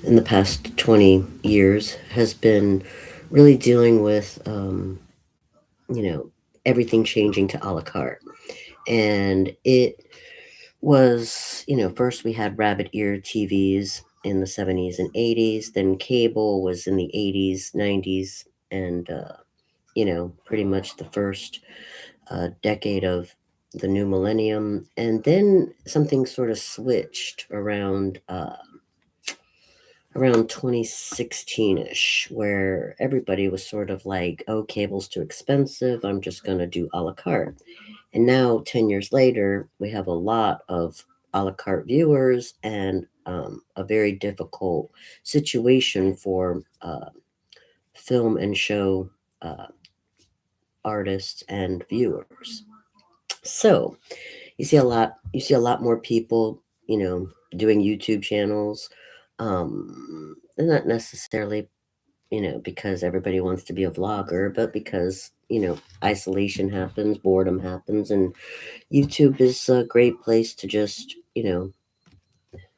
in the past 20 years has been really dealing with, you know, everything changing to a la carte. And it was, first we had rabbit ear TVs in the 70s and 80s, then cable was in the 80s, 90s, and, pretty much the first decade of the new millennium. And then something sort of switched around 2016-ish, where everybody was sort of like, oh, cable's too expensive, I'm just going to do a la carte. And now 10 years later, we have a lot of a la carte viewers, and a very difficult situation for film and show uh, artists and viewers. So you see a lot more people, doing YouTube channels. And not necessarily, because everybody wants to be a vlogger, but because, isolation happens, boredom happens, and YouTube is a great place to just,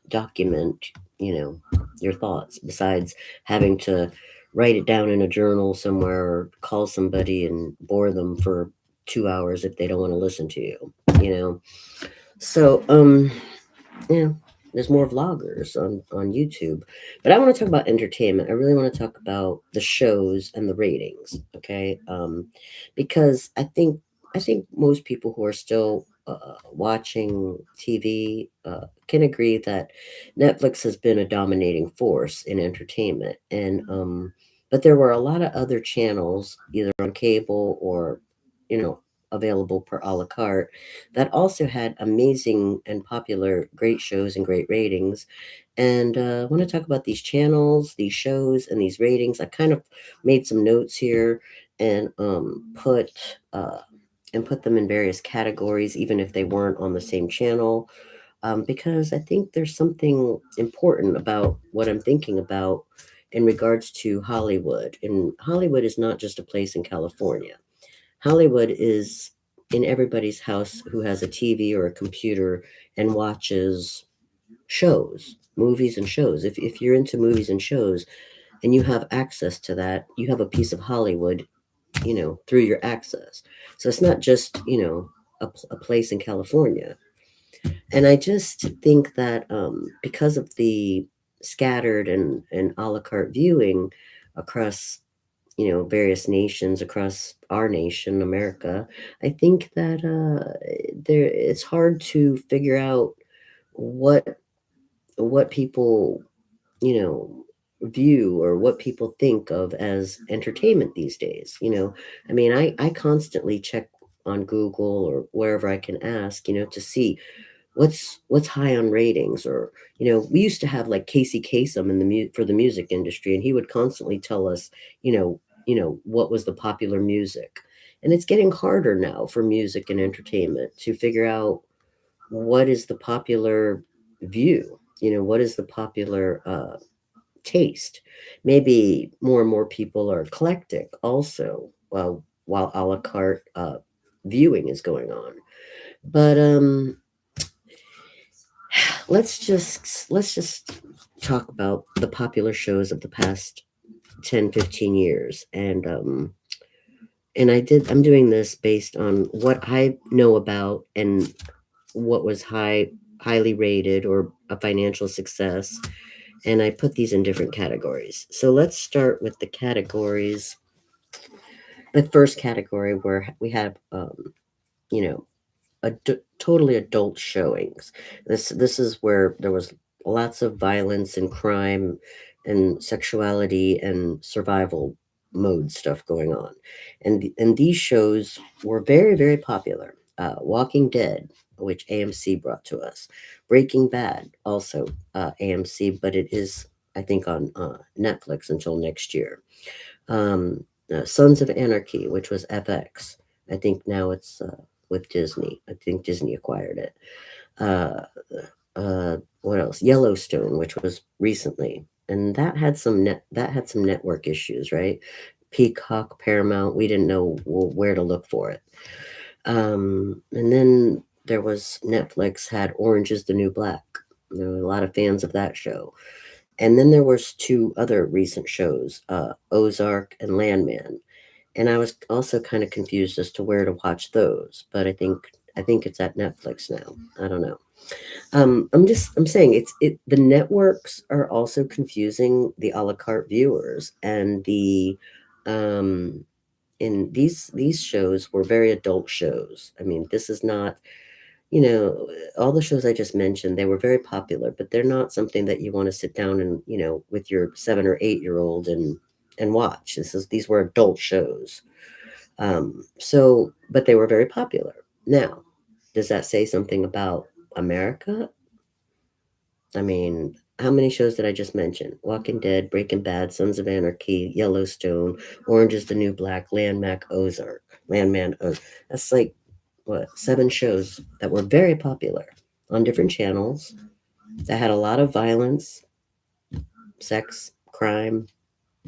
document, you know, your thoughts besides having to write it down in a journal somewhere or call somebody and bore them for 2 hours if they don't want to listen to you, you know. So, yeah, there's more vloggers on YouTube. But I want to talk about entertainment. I really want to talk about the shows and the ratings, okay? Because I think most people who are still watching TV can agree that Netflix has been a dominating force in entertainment, and but there were a lot of other channels, either on cable or, you know, available per a la carte, that also had amazing and popular great shows and great ratings. And I want to talk about these channels, these shows, and these ratings. I kind of made some notes here and uh, put them in various categories, even if they weren't on the same channel, because I think there's something important about what I'm thinking about in regards to Hollywood. And Hollywood is not just a place in California. Hollywood is in everybody's house who has a TV or a computer and watches shows, movies and shows. If you're into movies and shows and you have access to that, you have a piece of Hollywood, through your access. So it's not just, a place in California. And I just think that because of the scattered and a la carte viewing across, various nations across our nation, America, I think that it's hard to figure out what people, you know, view or what people think of as entertainment these days. I mean, I constantly check on Google or wherever I can ask, to see what's high on ratings. Or, we used to have like Casey Kasem in for the music industry, and he would constantly tell us, what was the popular music. And it's getting harder now for music and entertainment to figure out what is the popular view, what is the popular taste. Maybe more and more people are eclectic also, while a la carte viewing is going on. But let's just talk about the popular shows of the past 10, 15 years. And I'm doing this based on what I know about and what was highly rated or a financial success. And I put these in different categories. So let's start with the categories. The first category, where we have, you know, totally adult showings. This is where there was lots of violence and crime and sexuality and survival mode stuff going on, and these shows were very, very popular. Walking Dead, which AMC brought to us. Breaking Bad, also AMC, but it is, I think, on Netflix until next year. um, Sons of Anarchy, which was FX. I think now it's with Disney. I think Disney acquired it. What else? Yellowstone, which was recently, and that had some network issues, right? Peacock, Paramount. We didn't know where to look for it. And then there was Netflix had Orange is the New Black. There were a lot of fans of that show. And then there was two other recent shows, Ozark and Landman. And I was also kind of confused as to where to watch those, but I think it's at Netflix now. I don't know. I'm saying the networks are also confusing the a la carte viewers, and the um in these shows were very adult shows. I mean, this is not, you know, all the shows I just mentioned, they were very popular, but they're not something that you want to sit down and, with your 7 or 8 year old and watch. These were adult shows. But they were very popular. Now, does that say something about America? I mean, how many shows did I just mention? Walking Dead, Breaking Bad, Sons of Anarchy, Yellowstone, Orange is the New Black, Landman Ozark. That's like, what, 7 shows that were very popular on different channels that had a lot of violence, sex, crime,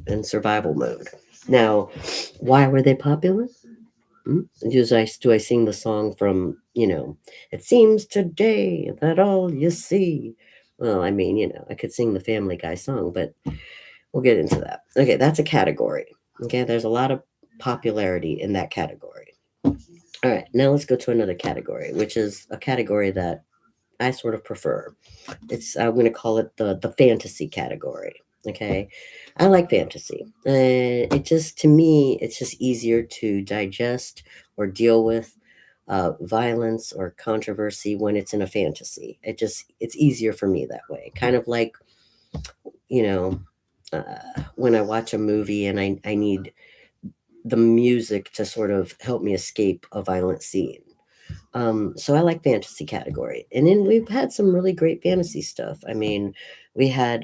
and survival mode. Now, why were they popular? Do I sing the song from, it seems today that all you see? Well, I mean, I could sing the Family Guy song, but we'll get into that. Okay, that's a category. Okay, there's a lot of popularity in that category. All right, now let's go to another category, which is a category that I sort of prefer. I'm going to call it the fantasy category. Okay, I like fantasy. It just to me, it's just easier to digest or deal with violence or controversy when it's in a fantasy. It's easier for me that way. Kind of like, you know when I watch a movie and I need the music to sort of help me escape a violent scene. So I like fantasy category, and then we've had some really great fantasy stuff. I mean, we had,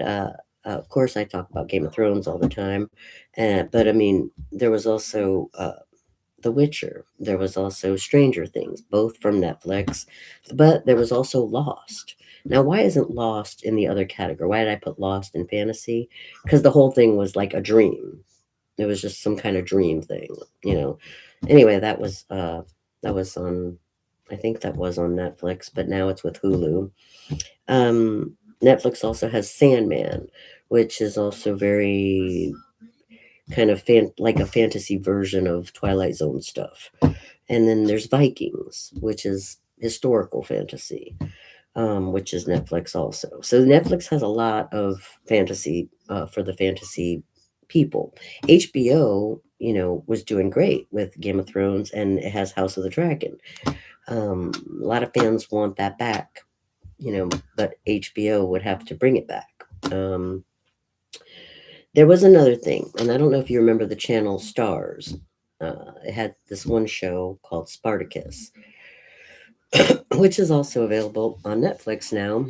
of course, I talk about Game of Thrones all the time, but I mean, there was also The Witcher. There was also Stranger Things, both from Netflix, but there was also Lost. Now, why isn't Lost in the other category? Why did I put Lost in fantasy? Because the whole thing was like a dream. It was just some kind of dream thing, you know. Anyway, that was on, I think that was on Netflix, but now it's with Hulu. Netflix also has Sandman, which is also very kind of like a fantasy version of Twilight Zone stuff. And then there's Vikings, which is historical fantasy, which is Netflix also. So Netflix has a lot of fantasy for the fantasy people. HBO, was doing great with Game of Thrones, and it has House of the Dragon. A lot of fans want that back, but HBO would have to bring it back. Um, there was another thing, and I don't know if you remember the channel Stars. It had this one show called Spartacus, which is also available on Netflix now.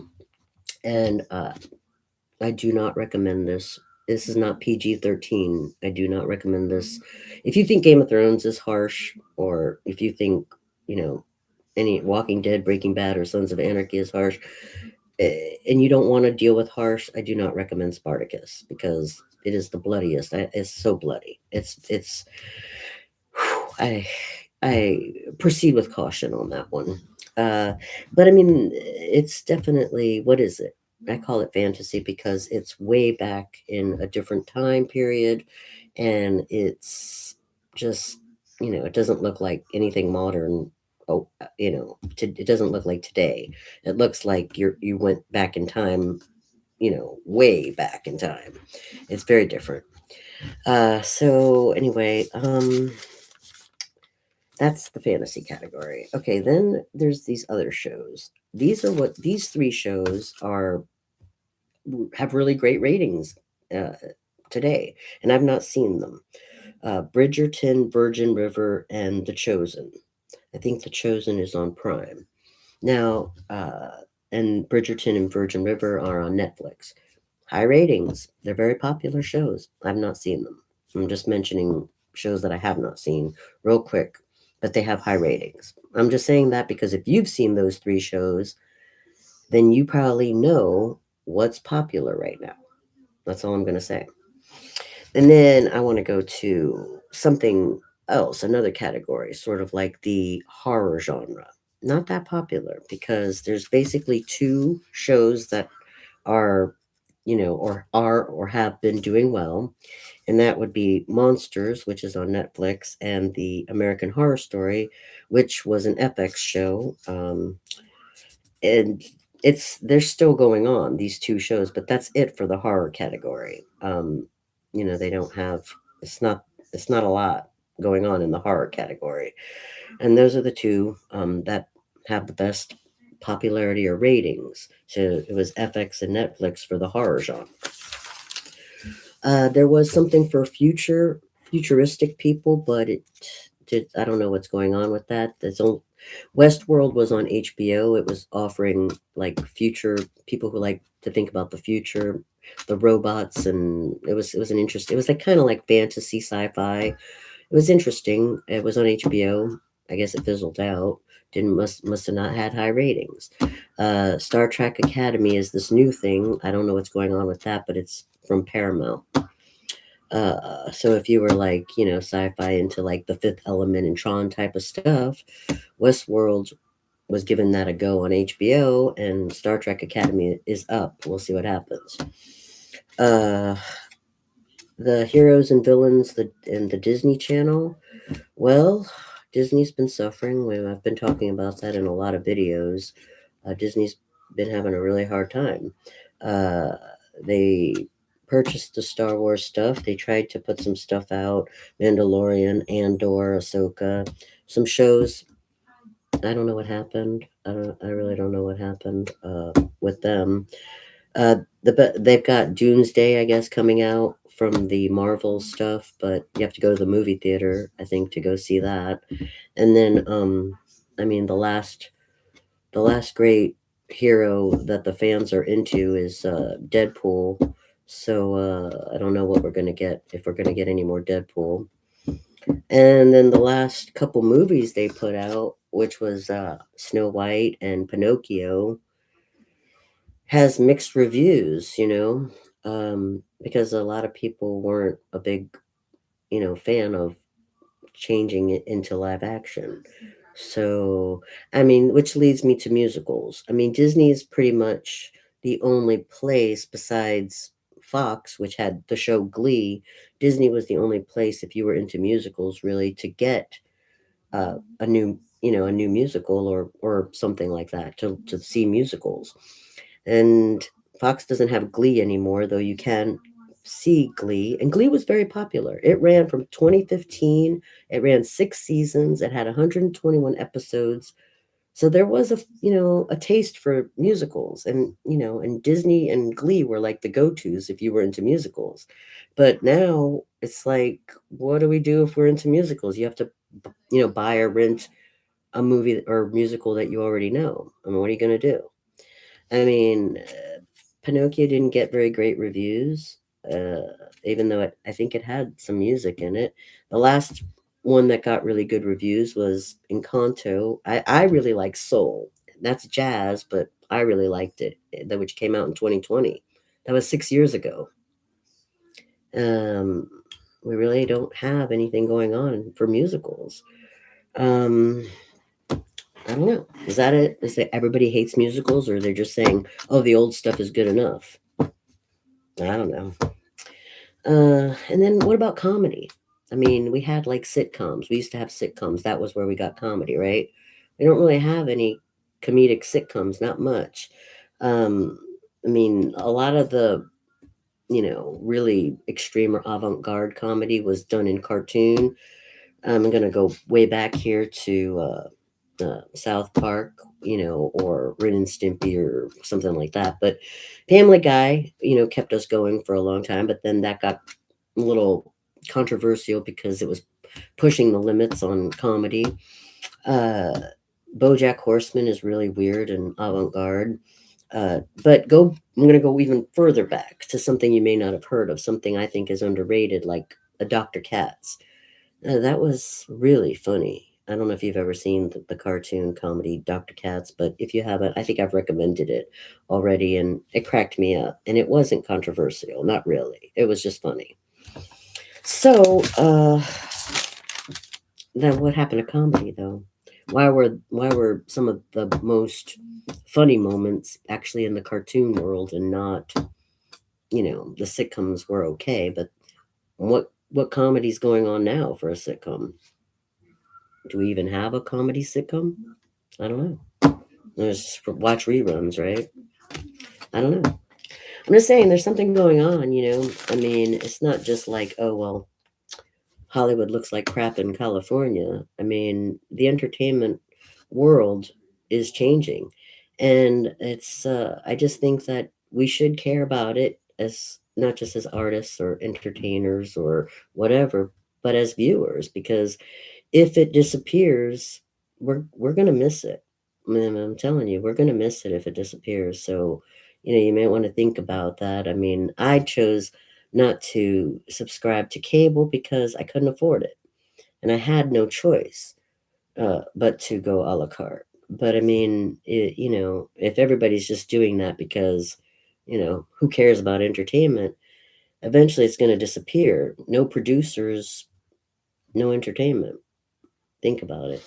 And I do not recommend this. This is not PG-13. I do not recommend this. If you think Game of Thrones is harsh, or if you think, you know, any Walking Dead, Breaking Bad, or Sons of Anarchy is harsh, and you don't want to deal with harsh, I do not recommend Spartacus because it is the bloodiest. It's so bloody. It's. I I proceed with caution on that one. Uh, but I mean, it's definitely, what is it? I call it fantasy because it's way back in a different time period, and it's just, it doesn't look like anything modern. Oh, it doesn't look like today. It looks like you went back in time, way back in time. It's very different. So anyway, that's the fantasy category. Okay, then there's these other shows. These 3 shows have really great ratings uh, today, and I've not seen them. Bridgerton, Virgin River, and The Chosen. I think The Chosen is on Prime now, and Bridgerton and Virgin River are on Netflix. High ratings. They're very popular shows. I've not seen them. I'm just mentioning shows that I have not seen real quick, but they have high ratings. I'm just saying that because if you've seen those 3 shows, then you probably know what's popular right now. That's all I'm going to say. And then I want to go to something else, another category, sort of like the horror genre. Not that popular because there's basically 2 shows that are or are or have been doing well, and that would be Monsters, which is on Netflix, and the American Horror Story, which was an FX show. And they're still going on, these two shows, but that's it for the horror category. They don't have it's not a lot going on in the horror category, and those are the two that have the best popularity or ratings. So it was FX and Netflix for the horror genre. There was something for futuristic people, but it did. I don't know what's going on with that. Westworld was on HBO. It was offering like future people who like to think about the future, the robots, and it was an interest. It was like kind of like fantasy sci-fi. It was interesting. It was on HBO. I guess it fizzled out. Didn't must have not had high ratings. Star Trek Academy is this new thing. I don't know what's going on with that, but it's from Paramount. So if you were like, sci-fi into like the Fifth Element and Tron type of stuff, Westworld was given that a go on HBO, and Star Trek Academy is up. We'll see what happens. Uh, the heroes and villains in the Disney Channel. Well, Disney's been suffering. I've been talking about that in a lot of videos. Disney's been having a really hard time. Uh, they purchased the Star Wars stuff. They tried to put some stuff out: Mandalorian, Andor, Ahsoka, some shows. I don't know what happened. I really don't know what happened with them. They've got Doomsday, I guess, coming out from the Marvel stuff, but you have to go to the movie theater, I think, to go see that. And then, I mean, the last great hero that the fans are into is Deadpool. So I don't know what we're gonna get, if we're gonna get any more Deadpool. And then the last couple movies they put out, which was Snow White and Pinocchio, has mixed reviews. Because a lot of people weren't a big fan of changing it into live action. So, I mean, which leads me to musicals. I mean, Disney is pretty much the only place besides Fox, which had the show Glee. Disney was the only place, if you were into musicals, really, to get a new musical or something like that, to see musicals. And Fox doesn't have Glee anymore, though you can see Glee. And Glee was very popular. It ran from 2015. It ran 6 seasons. It had 121 episodes. So there was a taste for musicals, and Disney and Glee were like the go-tos if you were into musicals. But now it's like, what do we do if we're into musicals? You have to, buy or rent a movie or musical that you already know. I mean, what are you going to do? I mean, Pinocchio didn't get very great reviews, uh, even though I think it had some music in it. The last one that got really good reviews was Encanto. I really like Soul. That's jazz, but I really liked it, which came out in 2020. That was 6 years ago. Um, we really don't have anything going on for musicals. Um, I don't know. Is that it? Is that everybody hates musicals, or they're just saying, "Oh, the old stuff is good enough"? I don't know. And then what about comedy? I mean, we had like sitcoms. We used to have sitcoms. That was where we got comedy, right? We don't really have any comedic sitcoms, not much. Um, I mean, a lot of the, really extreme or avant garde comedy was done in cartoon. I'm going to go way back here to South Park, or Ren and Stimpy or something like that. But Family Guy, kept us going for a long time. But then that got a little controversial because it was pushing the limits on comedy. Uh, BoJack Horseman is really weird and avant-garde. I'm going to go even further back to something you may not have heard of, something I think is underrated, like a Dr. Katz. That was really funny. I don't know if you've ever seen the cartoon comedy Dr. Katz, but if you haven't, I think I've recommended it already, and it cracked me up. And it wasn't controversial, not really. It was just funny. So, then what happened to comedy, though? Why were some of the most funny moments actually in the cartoon world and not the sitcoms were okay, but what comedy's going on now for a sitcom? Do we even have a comedy sitcom? I don't know. There's just watch reruns, right? I don't know. I'm just saying there's something going on. I mean, it's not just like, oh, well, Hollywood looks like crap in California. I mean, the entertainment world is changing. And I just think that we should care about it as not just as artists or entertainers or whatever, but as viewers, because if it disappears, we're gonna miss it. Man, I'm telling you, we're gonna miss it if it disappears. So, you may want to think about that. I mean, I chose not to subscribe to cable because I couldn't afford it, and I had no choice but to go a la carte. But I mean, if everybody's just doing that because, who cares about entertainment? Eventually, it's going to disappear. No producers, no entertainment. Think about it.